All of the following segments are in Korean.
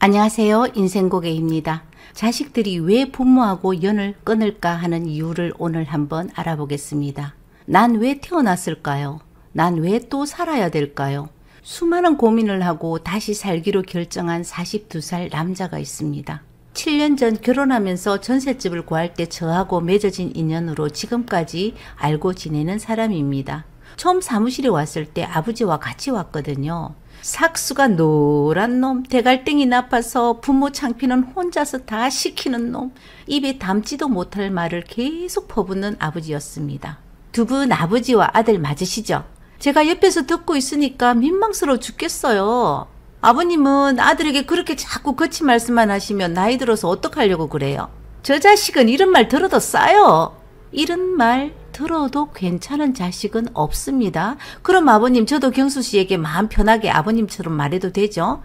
안녕하세요. 인생고개입니다. 자식들이 왜 부모하고 연을 끊을까 하는 이유를 오늘 한번 알아보겠습니다. 난 왜 태어났을까요? 난 왜 또 살아야 될까요? 수많은 고민을 하고 다시 살기로 결정한 42살 남자가 있습니다. 7년 전 결혼하면서 전셋집을 구할 때 저하고 맺어진 인연으로 지금까지 알고 지내는 사람입니다. 처음 사무실에 왔을 때 아버지와 같이 왔거든요. 삭수가 노란 놈, 대갈땡이 나빠서 부모 창피는 혼자서 다 시키는 놈, 입에 담지도 못할 말을 계속 퍼붓는 아버지였습니다. 두 분 아버지와 아들 맞으시죠? 제가 옆에서 듣고 있으니까 민망스러워 죽겠어요. 아버님은 아들에게 그렇게 자꾸 거친 말씀만 하시면 나이 들어서 어떡하려고 그래요? 저 자식은 이런 말 들어도 싸요. 이런 말 들어도 괜찮은 자식은 없습니다. 그럼 아버님, 저도 경수 씨에게 마음 편하게 아버님처럼 말해도 되죠?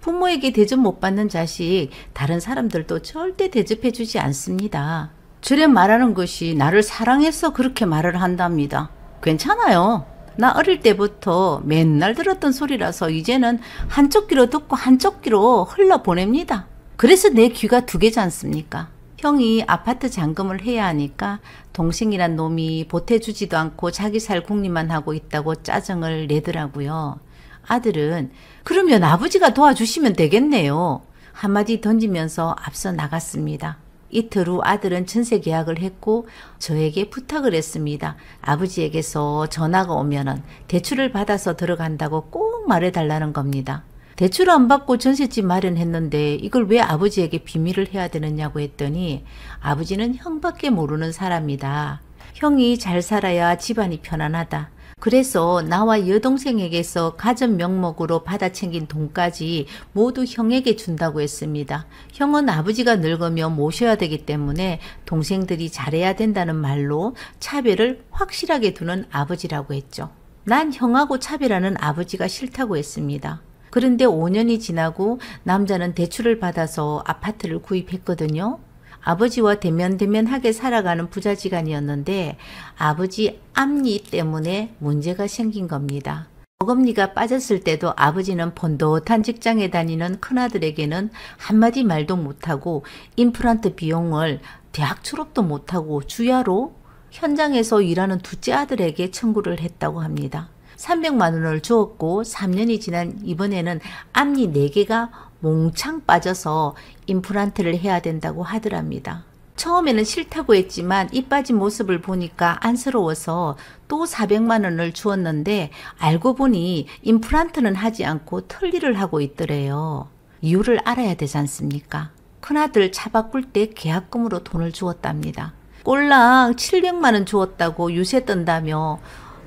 부모에게 대접 못 받는 자식 다른 사람들도 절대 대접해 주지 않습니다. 저래 말하는 것이 나를 사랑해서 그렇게 말을 한답니다. 괜찮아요. 나 어릴 때부터 맨날 들었던 소리라서 이제는 한쪽 귀로 듣고 한쪽 귀로 흘러보냅니다. 그래서 내 귀가 두 개지 않습니까? 형이 아파트 잔금을 해야 하니까 동생이란 놈이 보태주지도 않고 자기 살 궁리만 하고 있다고 짜증을 내더라고요. 아들은 그러면 아버지가 도와주시면 되겠네요. 한마디 던지면서 앞서 나갔습니다. 이틀 후 아들은 전세 계약을 했고 저에게 부탁을 했습니다. 아버지에게서 전화가 오면은 대출을 받아서 들어간다고 꼭 말해달라는 겁니다. 대출 안 받고 전셋집 마련했는데 이걸 왜 아버지에게 비밀을 해야 되느냐고 했더니 아버지는 형밖에 모르는 사람이다. 형이 잘 살아야 집안이 편안하다. 그래서 나와 여동생에게서 가전 명목으로 받아 챙긴 돈까지 모두 형에게 준다고 했습니다. 형은 아버지가 늙으면 모셔야 되기 때문에 동생들이 잘해야 된다는 말로 차별을 확실하게 두는 아버지라고 했죠. 난 형하고 차별하는 아버지가 싫다고 했습니다. 그런데 5년이 지나고 남자는 대출을 받아서 아파트를 구입했거든요. 아버지와 대면대면하게 살아가는 부자지간이었는데 아버지 앞니 때문에 문제가 생긴 겁니다. 어금니가 빠졌을 때도 아버지는 번듯한 직장에 다니는 큰아들에게는 한마디 말도 못하고 임플란트 비용을 대학 졸업도 못하고 주야로 현장에서 일하는 둘째 아들에게 청구를 했다고 합니다. 300만 원을 주었고 3년이 지난 이번에는 앞니 4개가 몽창 빠져서 임플란트를 해야 된다고 하더랍니다. 처음에는 싫다고 했지만 이 빠진 모습을 보니까 안쓰러워서 또 400만 원을 주었는데 알고 보니 임플란트는 하지 않고 털리를 하고 있더래요. 이유를 알아야 되지 않습니까? 큰아들 차 바꿀 때 계약금으로 돈을 주었답니다. 꼴랑 700만 원 주었다고 유세 떤다며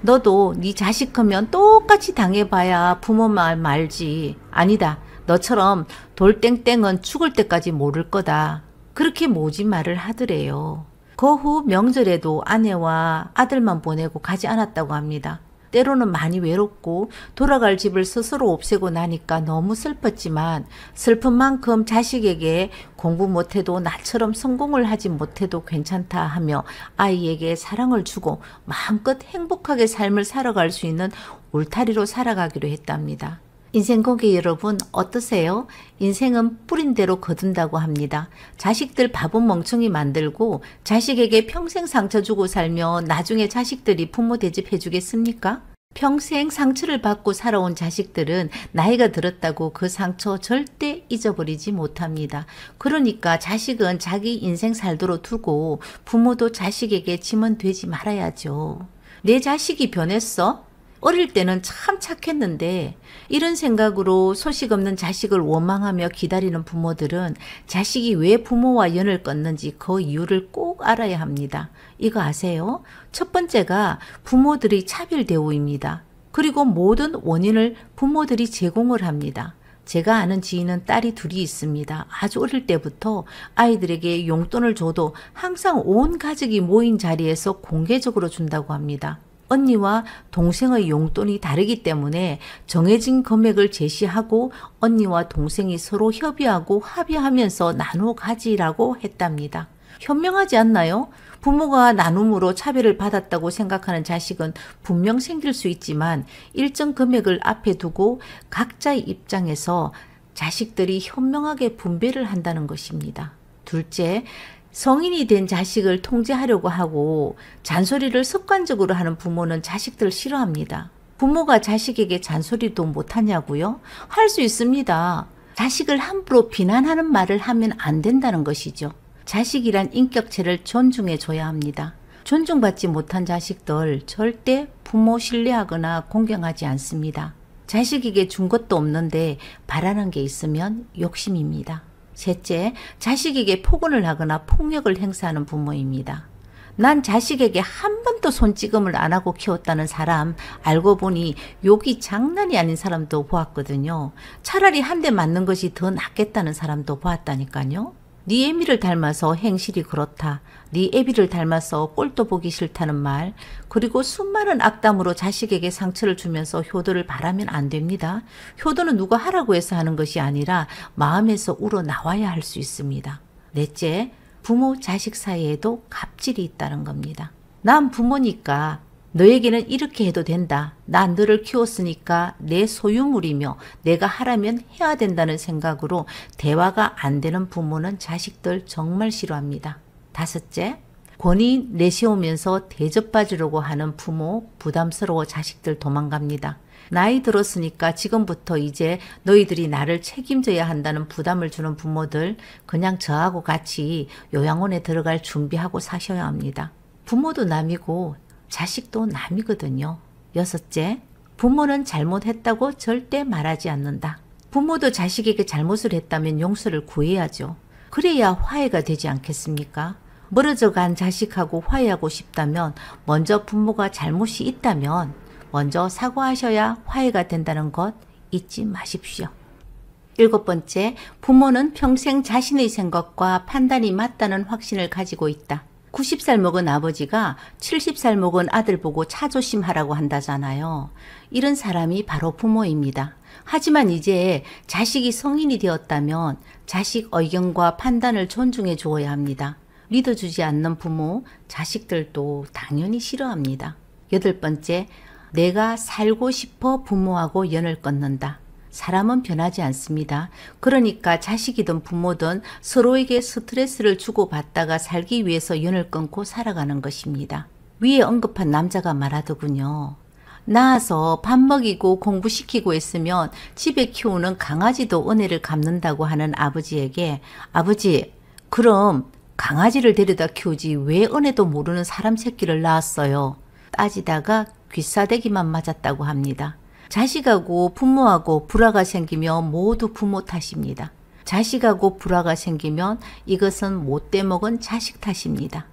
너도 네 자식 크면 똑같이 당해봐야 부모 말 말지. 아니다. 너처럼 돌땡땡은 죽을 때까지 모를 거다. 그렇게 모진 말을 하더래요. 그 후 명절에도 아내와 아들만 보내고 가지 않았다고 합니다. 때로는 많이 외롭고 돌아갈 집을 스스로 없애고 나니까 너무 슬펐지만 슬픈 만큼 자식에게 공부 못해도 나처럼 성공을 하지 못해도 괜찮다 하며 아이에게 사랑을 주고 마음껏 행복하게 삶을 살아갈 수 있는 울타리로 살아가기로 했답니다. 인생고개 여러분 어떠세요? 인생은 뿌린 대로 거둔다고 합니다. 자식들 바본 멍청이 만들고 자식에게 평생 상처 주고 살면 나중에 자식들이 부모 대접해 주겠습니까? 평생 상처를 받고 살아온 자식들은 나이가 들었다고 그 상처 절대 잊어버리지 못합니다. 그러니까 자식은 자기 인생 살도록 두고 부모도 자식에게 짐은 되지 말아야죠. 내 자식이 변했어? 어릴 때는 참 착했는데 이런 생각으로 소식 없는 자식을 원망하며 기다리는 부모들은 자식이 왜 부모와 연을 끊는지 그 이유를 꼭 알아야 합니다. 이거 아세요? 첫 번째가 부모들의 차별 대우입니다. 그리고 모든 원인을 부모들이 제공을 합니다. 제가 아는 지인은 딸이 둘이 있습니다. 아주 어릴 때부터 아이들에게 용돈을 줘도 항상 온 가족이 모인 자리에서 공개적으로 준다고 합니다. 언니와 동생의 용돈이 다르기 때문에 정해진 금액을 제시하고 언니와 동생이 서로 협의하고 합의하면서 나누어 가지라고 했답니다. 현명하지 않나요? 부모가 나눔으로 차별을 받았다고 생각하는 자식은 분명 생길 수 있지만 일정 금액을 앞에 두고 각자의 입장에서 자식들이 현명하게 분배를 한다는 것입니다. 둘째, 성인이 된 자식을 통제하려고 하고 잔소리를 습관적으로 하는 부모는 자식들을 싫어합니다. 부모가 자식에게 잔소리도 못하냐고요? 할 수 있습니다. 자식을 함부로 비난하는 말을 하면 안 된다는 것이죠. 자식이란 인격체를 존중해 줘야 합니다. 존중받지 못한 자식들 절대 부모 신뢰하거나 공경하지 않습니다. 자식에게 준 것도 없는데 바라는 게 있으면 욕심입니다. 셋째, 자식에게 폭언을 하거나 폭력을 행사하는 부모입니다. 난 자식에게 한 번도 손찌검을 안 하고 키웠다는 사람 알고 보니 욕이 장난이 아닌 사람도 보았거든요. 차라리 한 대 맞는 것이 더 낫겠다는 사람도 보았다니까요. 네 애미를 닮아서 행실이 그렇다. 네 애비를 닮아서 꼴도 보기 싫다는 말, 그리고 수많은 악담으로 자식에게 상처를 주면서 효도를 바라면 안 됩니다. 효도는 누가 하라고 해서 하는 것이 아니라 마음에서 우러나와야 할 수 있습니다. 넷째, 부모 자식 사이에도 갑질이 있다는 겁니다. 난 부모니까 너에게는 이렇게 해도 된다. 난 너를 키웠으니까 내 소유물이며 내가 하라면 해야 된다는 생각으로 대화가 안 되는 부모는 자식들 정말 싫어합니다. 다섯째, 권위 내세우면서 대접받으려고 하는 부모 부담스러워 자식들 도망갑니다. 나이 들었으니까 지금부터 이제 너희들이 나를 책임져야 한다는 부담을 주는 부모들, 그냥 저하고 같이 요양원에 들어갈 준비하고 사셔야 합니다. 부모도 남이고 자식도 남이거든요. 여섯째, 부모는 잘못했다고 절대 말하지 않는다. 부모도 자식에게 잘못을 했다면 용서를 구해야죠. 그래야 화해가 되지 않겠습니까? 멀어져 간 자식하고 화해하고 싶다면 먼저 부모가 잘못이 있다면 먼저 사과하셔야 화해가 된다는 것 잊지 마십시오. 일곱 번째, 부모는 평생 자신의 생각과 판단이 맞다는 확신을 가지고 있다. 90살 먹은 아버지가 70살 먹은 아들 보고 차조심하라고 한다잖아요. 이런 사람이 바로 부모입니다. 하지만 이제 자식이 성인이 되었다면 자식 의견과 판단을 존중해 주어야 합니다. 믿어주지 않는 부모, 자식들도 당연히 싫어합니다. 여덟 번째, 내가 살고 싶어 부모하고 연을 끊는다. 사람은 변하지 않습니다. 그러니까 자식이든 부모든 서로에게 스트레스를 주고받다가 살기 위해서 연을 끊고 살아가는 것입니다. 위에 언급한 남자가 말하더군요. 낳아서 밥 먹이고 공부시키고 했으면 집에 키우는 강아지도 은혜를 갚는다고 하는 아버지에게, 아버지, 그럼 강아지를 데려다 키우지 왜 은혜도 모르는 사람 새끼를 낳았어요? 따지다가 귀싸대기만 맞았다고 합니다. 자식하고 부모하고 불화가 생기면 모두 부모 탓입니다. 자식하고 불화가 생기면 이것은 못돼 먹은 자식 탓입니다.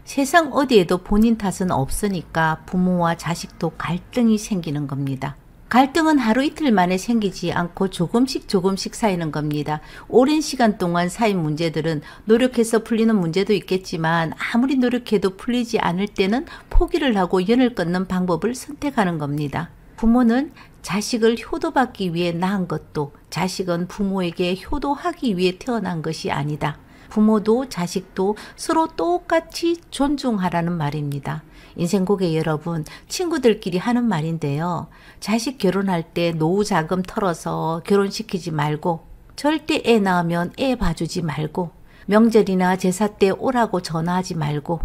세상 어디에도 본인 탓은 없으니까 부모와 자식도 갈등이 생기는 겁니다. 갈등은 하루 이틀 만에 생기지 않고 조금씩 쌓이는 겁니다. 오랜 시간 동안 쌓인 문제들은 노력해서 풀리는 문제도 있겠지만 아무리 노력해도 풀리지 않을 때는 포기를 하고 연을 끊는 방법을 선택하는 겁니다. 부모는 자식을 효도받기 위해 낳은 것도 자식은 부모에게 효도하기 위해 태어난 것이 아니다. 부모도 자식도 서로 똑같이 존중하라는 말입니다. 인생고개 여러분, 친구들끼리 하는 말인데요. 자식 결혼할 때 노후 자금 털어서 결혼시키지 말고, 절대 애 낳으면 애 봐주지 말고, 명절이나 제사 때 오라고 전화하지 말고,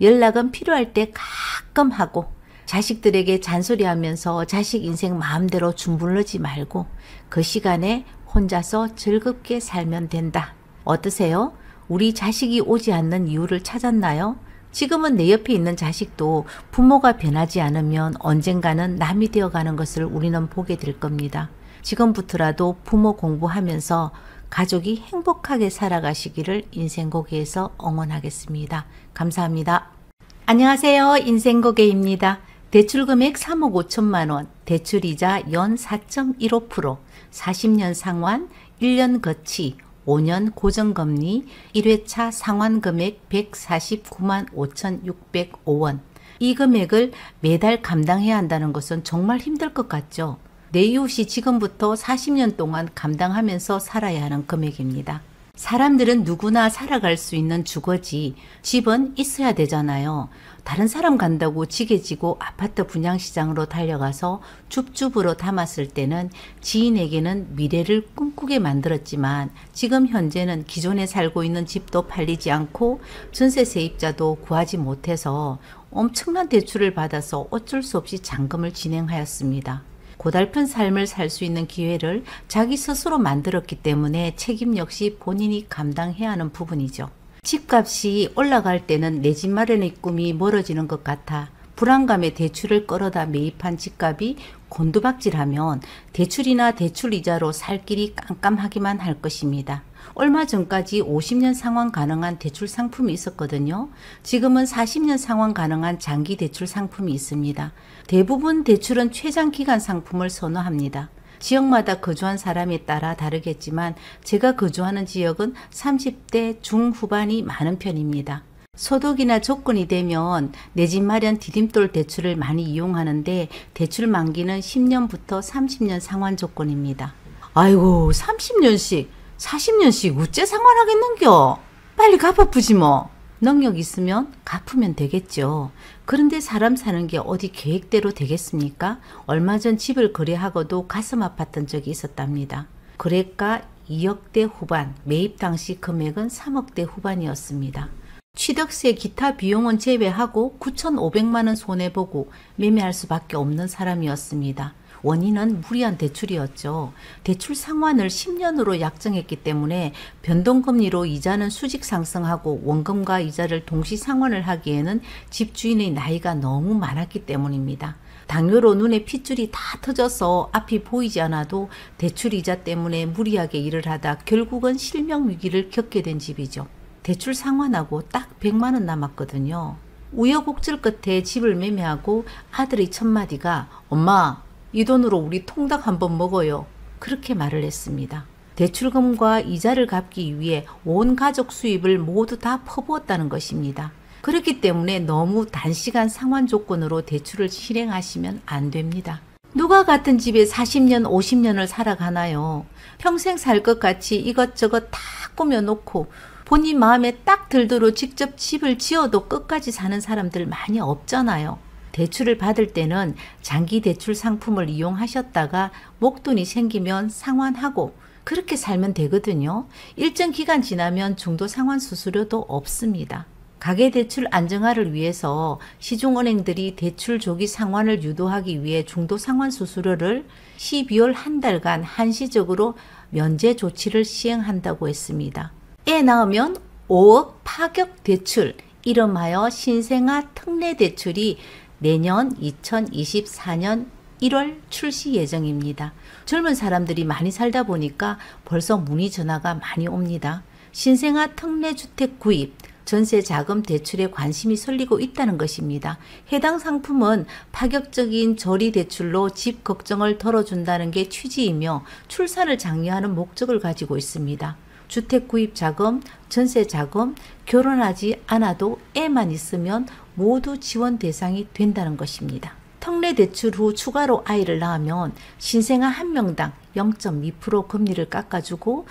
연락은 필요할 때 가끔 하고, 자식들에게 잔소리하면서 자식 인생 마음대로 주물르지 말고 그 시간에 혼자서 즐겁게 살면 된다. 어떠세요? 우리 자식이 오지 않는 이유를 찾았나요? 지금은 내 옆에 있는 자식도 부모가 변하지 않으면 언젠가는 남이 되어가는 것을 우리는 보게 될 겁니다. 지금부터라도 부모 공부하면서 가족이 행복하게 살아가시기를 인생고개에서 응원하겠습니다. 감사합니다. 안녕하세요. 인생고개입니다. 대출금액 3억 5천만 원, 대출이자 연 4.15%, 40년 상환, 1년 거치, 5년 고정금리, 1회차 상환금액 149만 5,605원. 이 금액을 매달 감당해야 한다는 것은 정말 힘들 것 같죠? 내 이웃이 지금부터 40년 동안 감당하면서 살아야 하는 금액입니다. 사람들은 누구나 살아갈 수 있는 주거지 집은 있어야 되잖아요. 다른 사람 간다고 지게지고 아파트 분양시장으로 달려가서 줍줍으로 담았을 때는 지인에게는 미래를 꿈꾸게 만들었지만 지금 현재는 기존에 살고 있는 집도 팔리지 않고 전세 세입자도 구하지 못해서 엄청난 대출을 받아서 어쩔 수 없이 잔금을 진행하였습니다. 고달픈 삶을 살 수 있는 기회를 자기 스스로 만들었기 때문에 책임 역시 본인이 감당해야 하는 부분이죠. 집값이 올라갈 때는 내 집 마련의 꿈이 멀어지는 것 같아 불안감에 대출을 끌어다 매입한 집값이 곤두박질하면 대출이나 대출이자로 살 길이 깜깜하기만 할 것입니다. 얼마 전까지 50년 상환 가능한 대출 상품이 있었거든요. 지금은 40년 상환 가능한 장기 대출 상품이 있습니다. 대부분 대출은 최장기간 상품을 선호합니다. 지역마다 거주한 사람에 따라 다르겠지만 제가 거주하는 지역은 30대 중후반이 많은 편입니다. 소득이나 조건이 되면 내 집 마련 디딤돌 대출을 많이 이용하는데 대출 만기는 10년부터 30년 상환 조건입니다. 아이고 30년씩 40년씩 어째 상환하겠는겨? 빨리 갚아쁘지 뭐. 능력 있으면 갚으면 되겠죠. 그런데 사람 사는 게 어디 계획대로 되겠습니까? 얼마 전 집을 거래하고도 가슴 아팠던 적이 있었답니다. 거래가 2억대 후반, 매입 당시 금액은 3억대 후반이었습니다. 취득세 기타 비용은 제외하고 9,500만 원 손해보고 매매할 수밖에 없는 사람이었습니다. 원인은 무리한 대출이었죠. 대출 상환을 10년으로 약정했기 때문에 변동금리로 이자는 수직 상승하고 원금과 이자를 동시 상환을 하기에는 집주인의 나이가 너무 많았기 때문입니다. 당뇨로 눈에 핏줄이 다 터져서 앞이 보이지 않아도 대출이자 때문에 무리하게 일을 하다 결국은 실명 위기를 겪게 된 집이죠. 대출 상환하고 딱 100만 원 남았거든요. 우여곡절 끝에 집을 매매하고 아들의 첫마디가 엄마 이 돈으로 우리 통닭 한번 먹어요. 그렇게 말을 했습니다. 대출금과 이자를 갚기 위해 온 가족 수입을 모두 다 퍼부었다는 것입니다. 그렇기 때문에 너무 단시간 상환 조건으로 대출을 실행하시면 안 됩니다. 누가 같은 집에 40년, 50년을 살아가나요? 평생 살 것 같이 이것저것 다 꾸며놓고 본인 마음에 딱 들도록 직접 집을 지어도 끝까지 사는 사람들 많이 없잖아요. 대출을 받을 때는 장기 대출 상품을 이용하셨다가 목돈이 생기면 상환하고 그렇게 살면 되거든요. 일정 기간 지나면 중도 상환 수수료도 없습니다. 가계대출 안정화를 위해서 시중은행들이 대출 조기 상환을 유도하기 위해 중도 상환 수수료를 12월 한 달간 한시적으로 면제 조치를 시행한다고 했습니다. 애 낳으면 5억 파격 대출, 이름하여 신생아 특례 대출이 내년 2024년 1월 출시 예정입니다. 젊은 사람들이 많이 살다 보니까 벌써 문의 전화가 많이 옵니다. 신생아 특례주택 구입, 전세 자금 대출에 관심이 쏠리고 있다는 것입니다. 해당 상품은 파격적인 저리 대출로 집 걱정을 덜어준다는 게 취지이며 출산을 장려하는 목적을 가지고 있습니다. 주택 구입 자금, 전세 자금, 결혼하지 않아도 애만 있으면 모두 지원 대상이 된다는 것입니다. 특례 대출 후 추가로 아이를 낳으면 신생아 한 명당 0.2% 금리를 깎아주고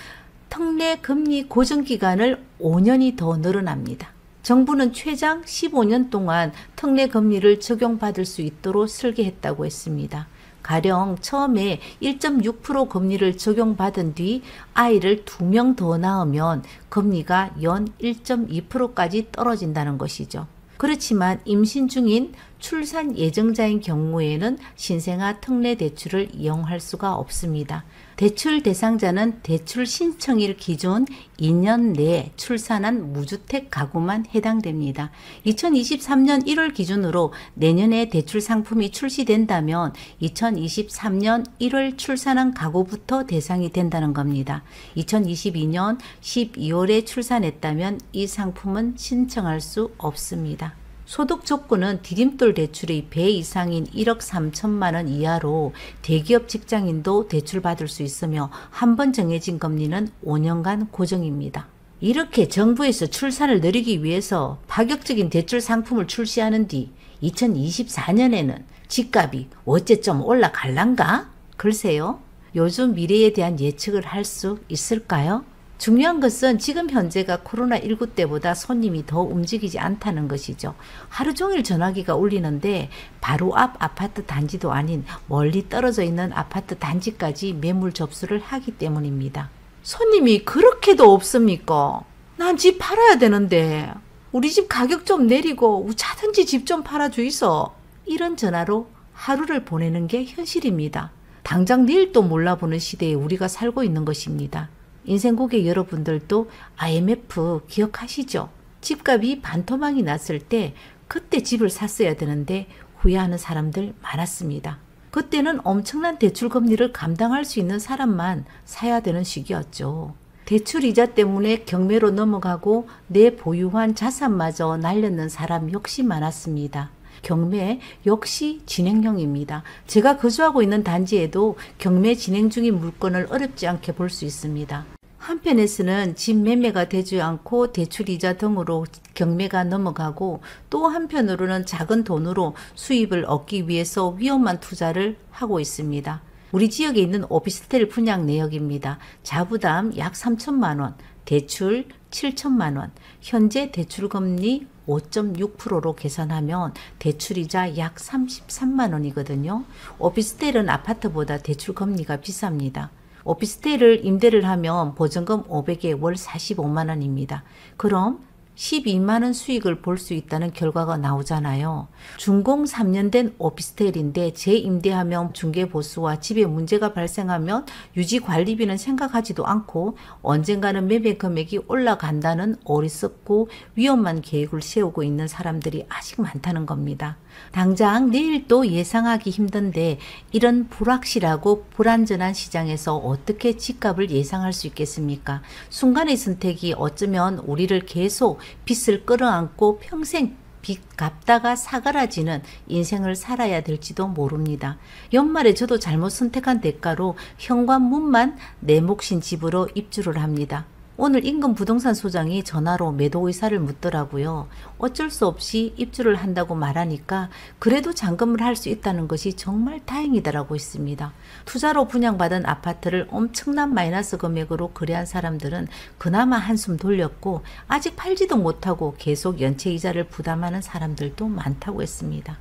특례 금리 고정 기간을 5년이 더 늘어납니다. 정부는 최장 15년 동안 특례 금리를 적용받을 수 있도록 설계했다고 했습니다. 가령 처음에 1.6% 금리를 적용받은 뒤 아이를 2명 더 낳으면 금리가 연 1.2%까지 떨어진다는 것이죠. 그렇지만 임신 중인 출산 예정자인 경우에는 신생아 특례 대출을 이용할 수가 없습니다. 대출 대상자는 대출 신청일 기준 2년 내에 출산한 무주택 가구만 해당됩니다. 2023년 1월 기준으로 내년에 대출 상품이 출시된다면 2023년 1월 출산한 가구부터 대상이 된다는 겁니다. 2022년 12월에 출산했다면 이 상품은 신청할 수 없습니다. 소득 조건은 디딤돌 대출의 배 이상인 1억 3천만 원 이하로 대기업 직장인도 대출받을 수 있으며 한 번 정해진 금리는 5년간 고정입니다. 이렇게 정부에서 출산을 늘리기 위해서 파격적인 대출 상품을 출시하는 뒤 2024년에는 집값이 어째 좀 올라갈란가? 글쎄요. 요즘 미래에 대한 예측을 할 수 있을까요? 중요한 것은 지금 현재가 코로나19 때보다 손님이 더 움직이지 않다는 것이죠. 하루 종일 전화기가 울리는데 바로 앞 아파트 단지도 아닌 멀리 떨어져 있는 아파트 단지까지 매물 접수를 하기 때문입니다. 손님이 그렇게도 없습니까? 난 집 팔아야 되는데 우리 집 가격 좀 내리고 우차든지 집 좀 팔아주이소. 이런 전화로 하루를 보내는 게 현실입니다. 당장 내일도 몰라보는 시대에 우리가 살고 있는 것입니다. 인생 고객 여러분들도 IMF 기억하시죠? 집값이 반토막이 났을 때 그때 집을 샀어야 되는데 후회하는 사람들 많았습니다. 그때는 엄청난 대출 금리를 감당할 수 있는 사람만 사야 되는 시기였죠. 대출 이자 때문에 경매로 넘어가고 내 보유한 자산마저 날렸는 사람 역시 많았습니다. 경매 역시 진행형입니다. 제가 거주하고 있는 단지에도 경매 진행 중인 물건을 어렵지 않게 볼 수 있습니다. 한편에서는 집 매매가 되지 않고 대출이자 등으로 경매가 넘어가고 또 한편으로는 작은 돈으로 수입을 얻기 위해서 위험한 투자를 하고 있습니다. 우리 지역에 있는 오피스텔 분양 내역입니다. 자부담 약 3천만 원, 대출 7천만 원, 현재 대출금리 5.6%로 계산하면 대출이자 약 33만 원이거든요. 오피스텔은 아파트보다 대출금리가 비쌉니다. 오피스텔을 임대를 하면 보증금 500에 월 45만 원입니다. 그럼 12만 원 수익을 볼 수 있다는 결과가 나오잖아요. 준공 3년 된 오피스텔인데 재임대하면 중개보수와 집에 문제가 발생하면 유지관리비는 생각하지도 않고 언젠가는 매매 금액이 올라간다는 어리석고 위험한 계획을 세우고 있는 사람들이 아직 많다는 겁니다. 당장 내일도 예상하기 힘든데 이런 불확실하고 불안전한 시장에서 어떻게 집값을 예상할 수 있겠습니까? 순간의 선택이 어쩌면 우리를 계속 빚을 끌어안고 평생 빚 갚다가 사그라지는 인생을 살아야 될지도 모릅니다. 연말에 저도 잘못 선택한 대가로 현관문만 내 몫인 집으로 입주를 합니다. 오늘 인근 부동산 소장이 전화로 매도 의사를 묻더라고요. 어쩔 수 없이 입주를 한다고 말하니까 그래도 잔금을 할 수 있다는 것이 정말 다행이다라고 했습니다. 투자로 분양받은 아파트를 엄청난 마이너스 금액으로 거래한 사람들은 그나마 한숨 돌렸고 아직 팔지도 못하고 계속 연체이자를 부담하는 사람들도 많다고 했습니다.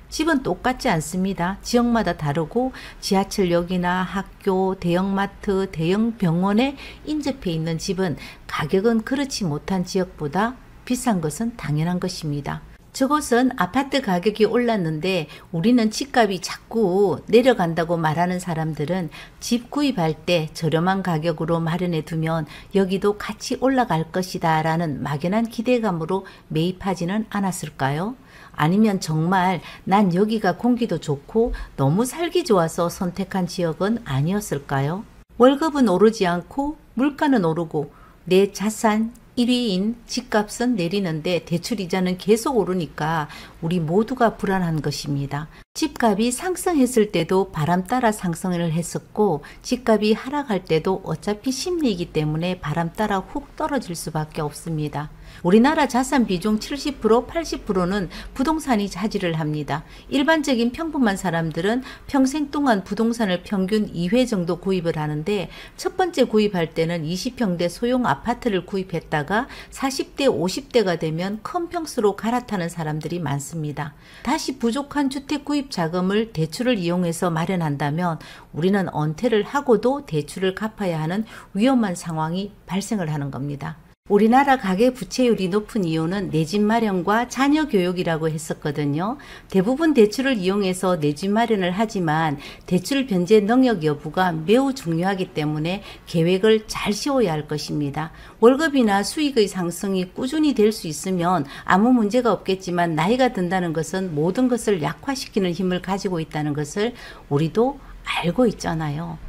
집은 똑같지 않습니다. 지역마다 다르고 지하철역이나 학교, 대형마트, 대형 병원에 인접해 있는 집은 가격은 그렇지 못한 지역보다 비싼 것은 당연한 것입니다. 저것은 아파트 가격이 올랐는데 우리는 집값이 자꾸 내려간다고 말하는 사람들은 집 구입할 때 저렴한 가격으로 마련해 두면 여기도 같이 올라갈 것이다 라는 막연한 기대감으로 매입하지는 않았을까요? 아니면 정말 난 여기가 공기도 좋고 너무 살기 좋아서 선택한 지역은 아니었을까요? 월급은 오르지 않고 물가는 오르고 내 자산 1위인 집값은 내리는데 대출이자는 계속 오르니까 우리 모두가 불안한 것입니다. 집값이 상승했을 때도 바람 따라 상승을 했었고 집값이 하락할 때도 어차피 심리이기 때문에 바람 따라 훅 떨어질 수밖에 없습니다. 우리나라 자산 비중 70%, 80%는 부동산이 차지를 합니다. 일반적인 평범한 사람들은 평생 동안 부동산을 평균 2회 정도 구입을 하는데 첫 번째 구입할 때는 20평대 소형 아파트를 구입했다가 40대, 50대가 되면 큰 평수로 갈아타는 사람들이 많습니다. 다시 부족한 주택 구입 자금을 대출을 이용해서 마련한다면 우리는 은퇴를 하고도 대출을 갚아야 하는 위험한 상황이 발생을 하는 겁니다. 우리나라 가계 부채율이 높은 이유는 내 집 마련과 자녀 교육이라고 했었거든요. 대부분 대출을 이용해서 내 집 마련을 하지만 대출 변제 능력 여부가 매우 중요하기 때문에 계획을 잘 세워야 할 것입니다. 월급이나 수익의 상승이 꾸준히 될 수 있으면 아무 문제가 없겠지만 나이가 든다는 것은 모든 것을 약화시키는 힘을 가지고 있다는 것을 우리도 알고 있잖아요.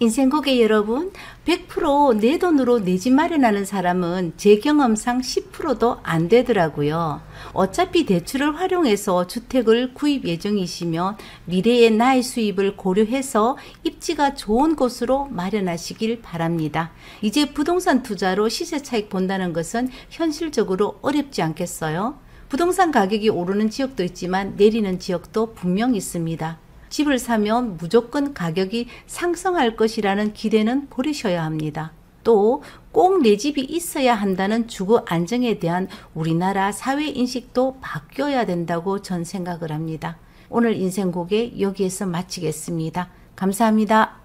인생 고객 여러분, 100% 내 돈으로 내 집 마련하는 사람은 제 경험상 10%도 안 되더라고요. 어차피 대출을 활용해서 주택을 구입 예정이시면 미래의 나의 수입을 고려해서 입지가 좋은 곳으로 마련하시길 바랍니다. 이제 부동산 투자로 시세 차익 본다는 것은 현실적으로 어렵지 않겠어요? 부동산 가격이 오르는 지역도 있지만 내리는 지역도 분명 있습니다. 집을 사면 무조건 가격이 상승할 것이라는 기대는 버리셔야 합니다. 또 꼭 내 집이 있어야 한다는 주거 안정에 대한 우리나라 사회 인식도 바뀌어야 된다고 전 생각을 합니다. 오늘 인생고개 여기에서 마치겠습니다. 감사합니다.